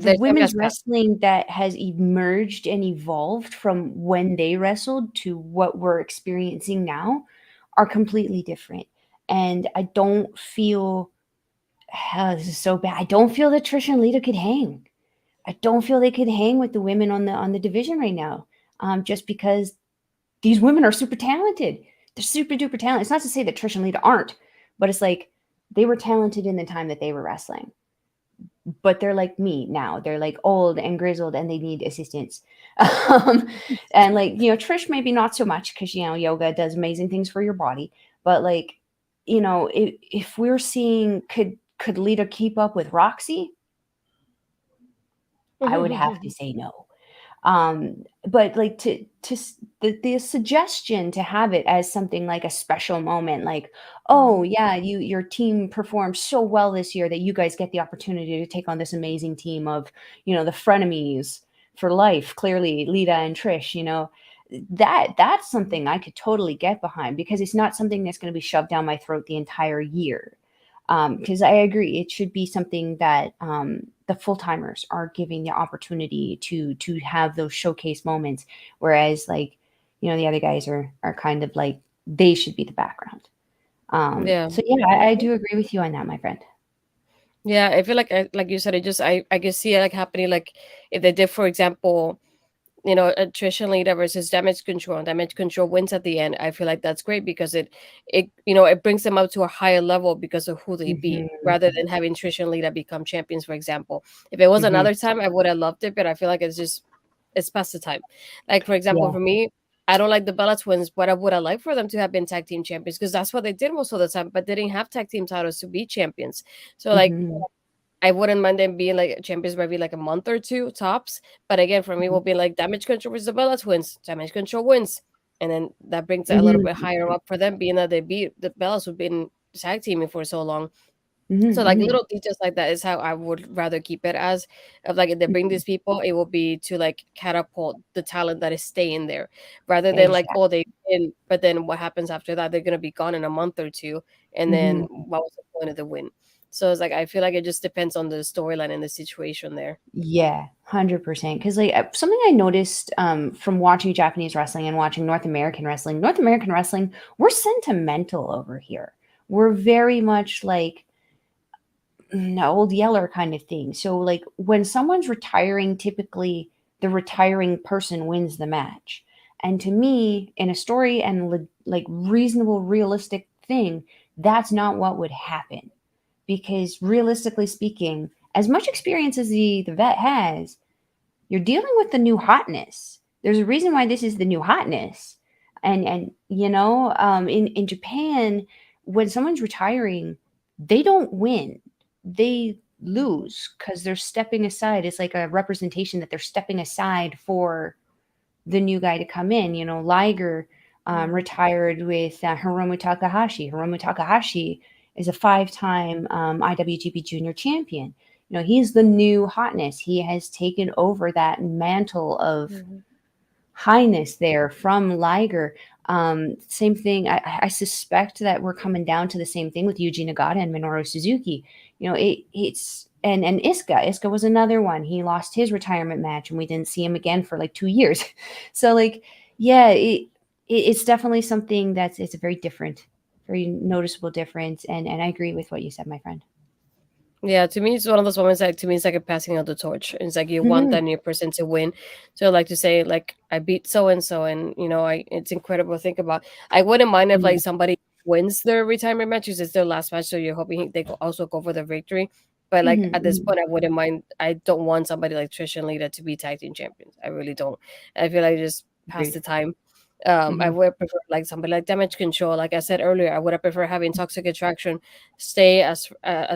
The
Their time has
women's
passed.
wrestling that has emerged and evolved from when they wrestled to what we're experiencing now are completely different. And I don't feel this is so bad. I don't feel that Trish and Lita could hang. I don't feel they could hang with the women on the division right now. Just because these women are super talented. They're super duper talented. It's not to say that Trish and Lita aren't, but it's like they were talented in the time that they were wrestling, but they're like me now. They're like old and grizzled and they need assistance. Um, and like, Trish maybe not so much because, yoga does amazing things for your body. But like, if we're seeing could Lita keep up with Roxy, I would have to say no. But like the suggestion to have it as something like a special moment, like, oh
Mhm.
yeah, your team performed so well this year that you guys get the opportunity to take on this amazing team of the frenemies for life, clearly Lita and Trish, that's something I could totally get behind because it's not something that's going to be shoved down my throat the entire year. Because I agree, it should be something that the full timers are giving the opportunity to have those showcase moments, whereas like the other guys are kind of like they should be the background.
Yeah.
So yeah, I do agree with you on that, my friend.
Yeah, I feel like like you said, I can see it like happening like if they did, for example, attrition leader versus damage control, and damage control wins at the end. I feel like that's great because it brings them up to a higher level because of who they beat,
Hmm.
rather than having attrition leader become champions, for example. If it was
Hmm.
another time, I would have loved it, but I feel like it's just it's past the time. Like for example,
Yeah.
for me, I don't like the Bella Twins, but I would have liked for them to have been tag team champions because that's what they did most of the time, but they didn't have tag team titles to be champions. So like
Hmm.
I wouldn't mind them being like champions maybe like a month or two tops. But again, for me, will be like Damage Control versus the Bella Twins. Damage Control wins, and then that brings it a little bit
Hmm.
higher up for them, being that they beat the Bellas who've been tag teaming for so long. So like
Hmm.
little details like that is how I would rather keep it as of like if they bring
Hmm.
these people, it will be to like catapult the talent that is staying there rather than like,
Exactly.
oh, they win, but then what happens after that? They're gonna be gone in a month or two, and then
Hmm.
what was the point of the win? So it's like I feel like it just depends on the storyline and the situation there.
Yeah, 100%. Because like something I noticed from watching Japanese wrestling and watching North American wrestling, we're sentimental over here. We're very much like old Yeller kind of thing. So like when someone's retiring, typically the retiring person wins the match. And to me, in a story and like reasonable, realistic thing, that's not what would happen. Because realistically speaking, as much experience as the vet has, you're dealing with the new hotness. There's a reason why this is the new hotness. And in Japan, when someone's retiring, they don't win. They lose because they're stepping aside. It's like a representation that they're stepping aside for the new guy to come in. You know, Liger
Mhm.
retired with Hiromu Takahashi. Hiromu Takahashi is a five-time IWGP Junior Champion. You know, he's the new hotness. He has taken over that mantle of
Mhm.
highness there from Liger. Same thing. I suspect that we're coming down to the same thing with Yuji Nagata and Minoru Suzuki. You know, it's and Iska. Iska was another one. He lost his retirement match, and we didn't see him again for like 2 years. So like, yeah, it's definitely something that's it's a very different, very noticeable difference. And I agree with what you said, my friend.
Yeah, to me, it's one of those moments like to me, it's like a passing of the torch. It's like you want
Hmm.
that new person to win. So like to say, like, I beat so and so, and you know, I it's incredible to think about. I wouldn't mind if like
Yeah.
somebody wins their retirement match because it's their last match, so you're hoping they also go for the victory. But like
Hmm.
at this
Hmm.
point, I wouldn't mind. I don't want somebody like Trish and Lita to be tag team champions. I really don't. I feel like just past
Agreed.
the time. I
Hmm.
would prefer like somebody like Damage Control. Like I said earlier, I would have preferred having Toxic Attraction stay as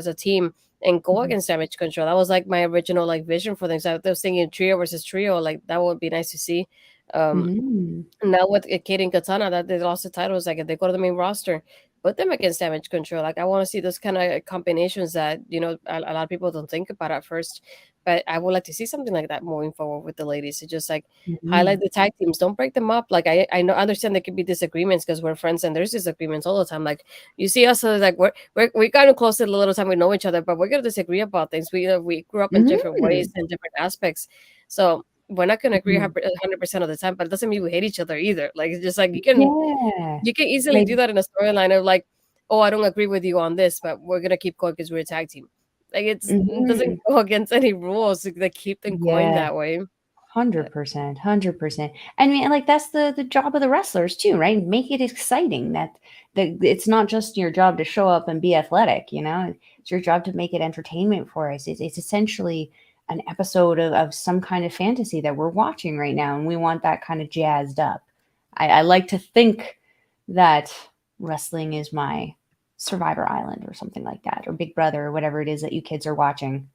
a team and go
Hmm.
against Damage Control. That was like my original like vision for things. I was thinking trio versus trio, like that would be nice to see. Um,
Hmm.
Now with Kate and Katana that they lost the titles, like if they go to the main roster, put them against Damage Control. Like I want to see those kind of combinations that a lot of people don't think about at first. But I would like to see something like that moving forward with the ladies. To just like
Hmm.
highlight the tag teams, don't break them up. Like I know understand there could be disagreements because we're friends and there's disagreements all the time. Like you see us like we kind of close to the little time we know each other, but we're gonna disagree about things. We grew up in different ways
Hmm.
and different aspects, so we're not gonna agree
Mhm.
100% of the time, but it doesn't mean we hate each other either. Like it's just like you can
Yeah.
you can easily
Like
do that in a storyline of like, oh, I don't agree with you on this, but we're gonna keep going because we're a tag team. Like it doesn't
mhm.
go against any rules to like, keep them going
Yeah.
that way. But
100%, 100%. I mean, like that's the job of the wrestlers too, right? Make it exciting. That it's not just your job to show up and be athletic, you know. It's your job to make it entertainment for us. It's essentially an episode of some kind of fantasy that we're watching right now, and we want that kind of jazzed up. I like to think that wrestling is my Survivor Island or something like that, or Big Brother, or whatever it is that you kids are watching.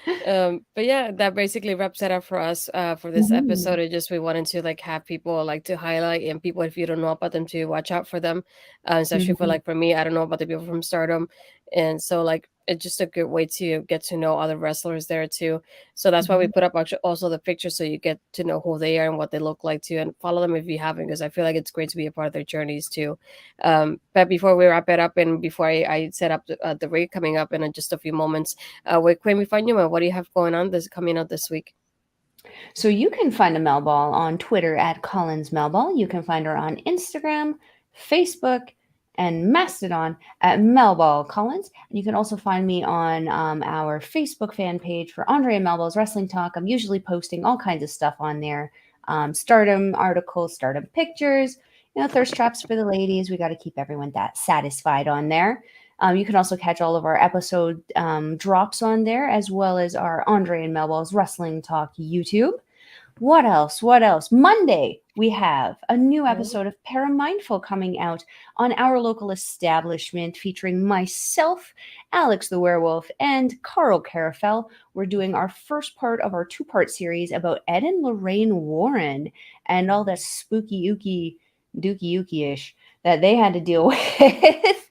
but yeah, that basically wraps it up for us for this
Mhm.
episode. It just we wanted to like have people like to highlight and people if you don't know about them to watch out for them, especially for
Mhm.
like for me, I don't know about the people from Stardom, and so like it's just a good way to get to know other wrestlers there too. So that's why we
Mhm.
put up also the pictures so you get to know who they are and what they look like too, and follow them if you haven't, because I feel like it's great to be a part of their journeys too. But before we wrap it up and before I set up the raid coming up in just a few moments, where can we find you, and what do you have going on this coming out this week?
So you can find a Melball on Twitter at Collins Melball. You can find her on Instagram, Facebook, and Mastodon at Melball Collins. And you can also find me on our Facebook fan page for Andre and Melball's Wrestling Talk. I'm usually posting all kinds of stuff on there. Stardom articles, stardom pictures, thirst traps for the ladies. We got to keep everyone that satisfied on there. You can also catch all of our episode drops on there, as well as our Andre and Melball's Wrestling Talk YouTube. What else? What else? Monday, we have a new
Mhm.
episode of Paramindful coming out on our local establishment featuring myself, Alex the Werewolf, and Carl Carafel. We're doing our first part of our two-part series about Ed and Lorraine Warren and all the spooky ooky dookie ookie ish that they had to deal with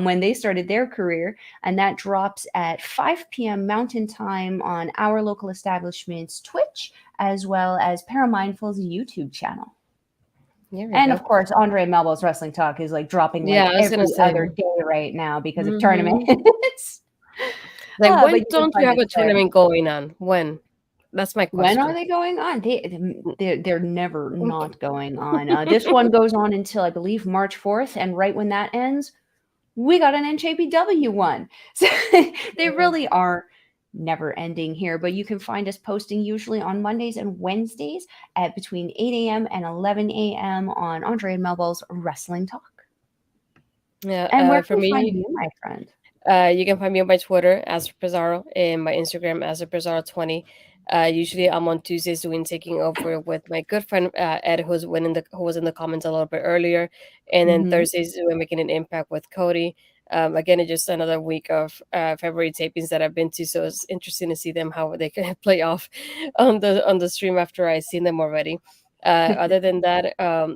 when they started their career. And that drops at 5 p.m. Mountain Time on our local establishment's Twitch, as well as Paramindful's YouTube channel.
There we
And
go.
of course, Andre and Melbo's Wrestling Talk is like dropping
Yeah,
like
I was gonna
every
say.
other day right now because of
Hmm.
tournaments.
Like,
But
when
you can
don't you
find
have
us
a
there.
tournament going on? When? That's my
When are
question.
they going on? They're never not going on. This one goes on until I believe March 4th, and right when that ends, we got an NJPW one. So they
Yeah.
really are never ending here. But you can find us posting usually on Mondays and Wednesdays at between 8 a.m. and 11 a.m. on Andre and Melbo's Wrestling Talk.
Yeah,
And where
for
can we find
me,
you, my friend?
you can find me on my Twitter as Pizarro and my Instagram as Pizarro20. Usually I'm on Tuesdays doing taking over with my good friend Ed, who was in the comments a little bit earlier, and then
Mm-hmm.
Thursdays we're making an impact with Cody. Again, it's just another week of February tapings that I've been to, so it's interesting to see them how they can play off on the stream after I've seen them already. Other than that,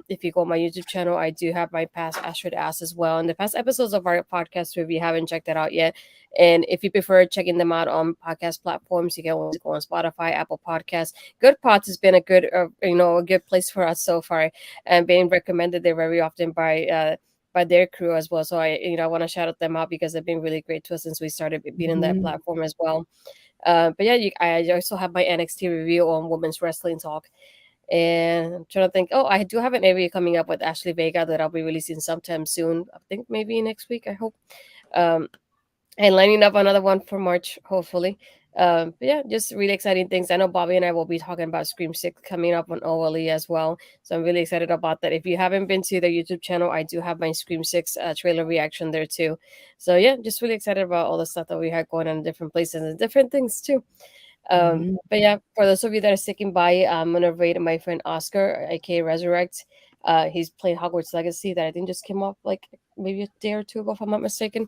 if you go on my YouTube channel, I do have my past Astrid Ass as well, and the past episodes of our podcast. If you haven't checked that out yet, and if you prefer checking them out on podcast platforms, you can always go on Spotify, Apple Podcasts. Good Pods has been a good, a good place for us so far, and being recommended there very often by their crew as well. So I want to shout out them out because they've been really great to us since we started being in that
Mm-hmm.
platform as well. But yeah, I also have my NXT review on Women's Wrestling Talk. And I'm trying to think. Oh, I do have an interview coming up with Ashley Vega that I'll be releasing sometime soon. I think maybe next week. I hope. Um, and lining up another one for March, hopefully. But yeah, just really exciting things. I know Bobby and I will be talking about Scream 6 coming up on OLE as well. So I'm really excited about that. If you haven't been to the YouTube channel, I do have my Scream 6 trailer reaction there too. So yeah, just really excited about all the stuff that we had going on in different places and different things too.
Mm-hmm.
But yeah, for those of you that are sticking by, I'm gonna rate my friend Oscar, aka Resurrect. He's playing Hogwarts Legacy that I think just came up like maybe a day or two ago, if I'm not mistaken.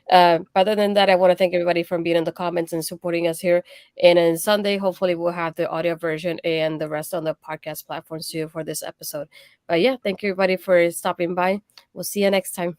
Other than that, I want to thank everybody for being in the comments and supporting us here. And on Sunday, hopefully, we'll have the audio version and the rest on the podcast platforms too for this episode. But yeah, thank you everybody for stopping by. We'll see you next time.